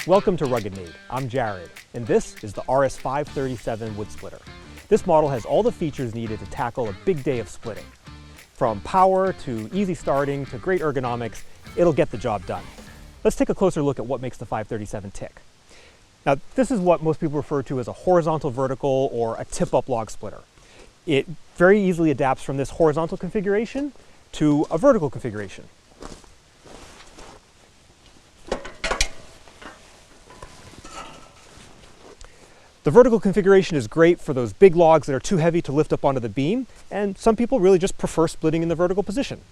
Welcome to RuggedMade. I'm Jared, and this is the RS537 wood splitter. This model has all the features needed to tackle a big day of splitting. From power to easy starting to great ergonomics, it'll get the job done. Let's take a closer look at what makes the 537 tick. Now, this is what most people refer to as a horizontal vertical or a tip-up log splitter. It very easily adapts from this horizontal configuration to a vertical configuration. The vertical configuration is great for those big logs that are too heavy to lift up onto the beam, and some people really just prefer splitting in the vertical position.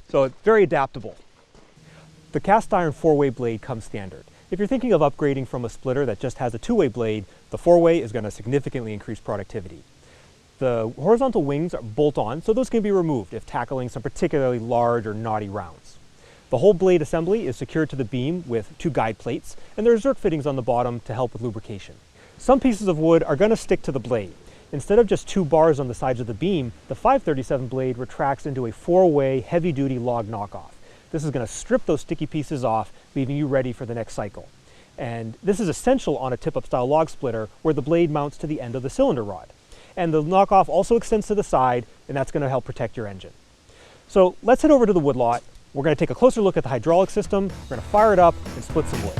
So it's very adaptable. The cast iron 4-way blade comes standard. If you're thinking of upgrading from a splitter that just has a 2-way blade, the 4-way is going to significantly increase productivity. The horizontal wings are bolt-on, so those can be removed if tackling some particularly large or knotty rounds. The whole blade assembly is secured to the beam with 2 guide plates, and there are Zerk fittings on the bottom to help with lubrication. Some pieces of wood are going to stick to the blade. Instead of just 2 bars on the sides of the beam, the 537 blade retracts into a 4-way heavy-duty log knockoff. This is going to strip those sticky pieces off, leaving you ready for the next cycle. And this is essential on a tip-up style log splitter where the blade mounts to the end of the cylinder rod. And the knockoff also extends to the side, and that's going to help protect your engine. So let's head over to the woodlot. We're going to take a closer look at the hydraulic system, we're going to fire it up and split some wood.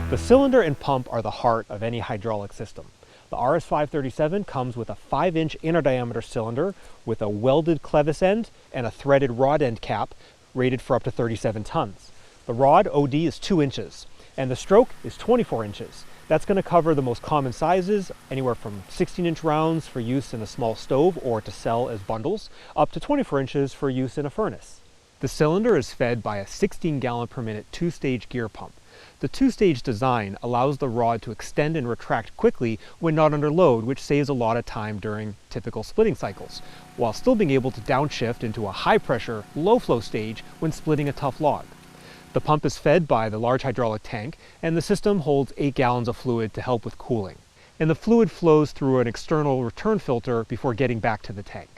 The cylinder and pump are the heart of any hydraulic system. The RS537 comes with a 5-inch inner diameter cylinder with a welded clevis end and a threaded rod end cap rated for up to 37 tons. The rod OD is 2 inches and the stroke is 24 inches. That's going to cover the most common sizes, anywhere from 16-inch rounds for use in a small stove or to sell as bundles, up to 24 inches for use in a furnace. The cylinder is fed by a 16-gallon per minute 2-stage gear pump. The 2-stage design allows the rod to extend and retract quickly when not under load, which saves a lot of time during typical splitting cycles, while still being able to downshift into a high-pressure, low-flow stage when splitting a tough log. The pump is fed by the large hydraulic tank, and the system holds 8 gallons of fluid to help with cooling. And the fluid flows through an external return filter before getting back to the tank.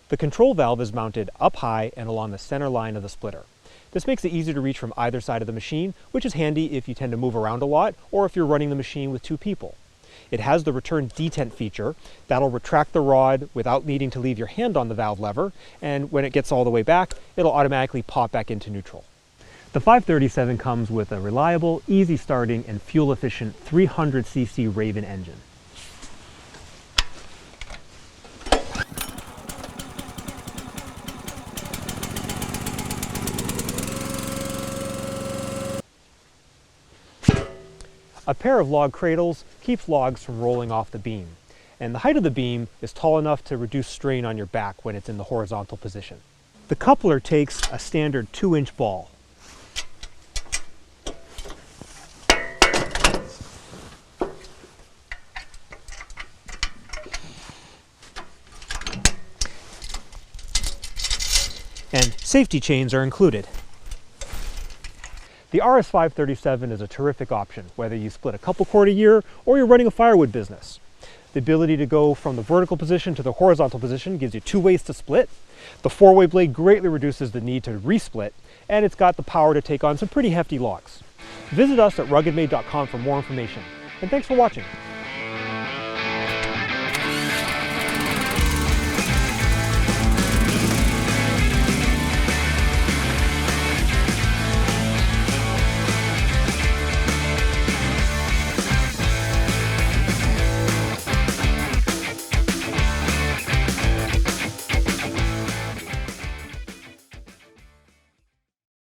The control valve is mounted up high and along the center line of the splitter. This makes it easy to reach from either side of the machine, which is handy if you tend to move around a lot or if you're running the machine with 2 people. It has the return detent feature that'll retract the rod without needing to leave your hand on the valve lever, and when it gets all the way back, it'll automatically pop back into neutral. The 537 comes with a reliable, easy starting, and fuel-efficient 300cc Raven engine. A pair of log cradles keeps logs from rolling off the beam, and the height of the beam is tall enough to reduce strain on your back when it's in the horizontal position. The coupler takes a standard 2-inch ball. And safety chains are included. The RS537 is a terrific option, whether you split a couple cord a year or you're running a firewood business. The ability to go from the vertical position to the horizontal position gives you 2 ways to split. The 4-way blade greatly reduces the need to resplit, and it's got the power to take on some pretty hefty logs. Visit us at RuggedMade.com for more information, and thanks for watching.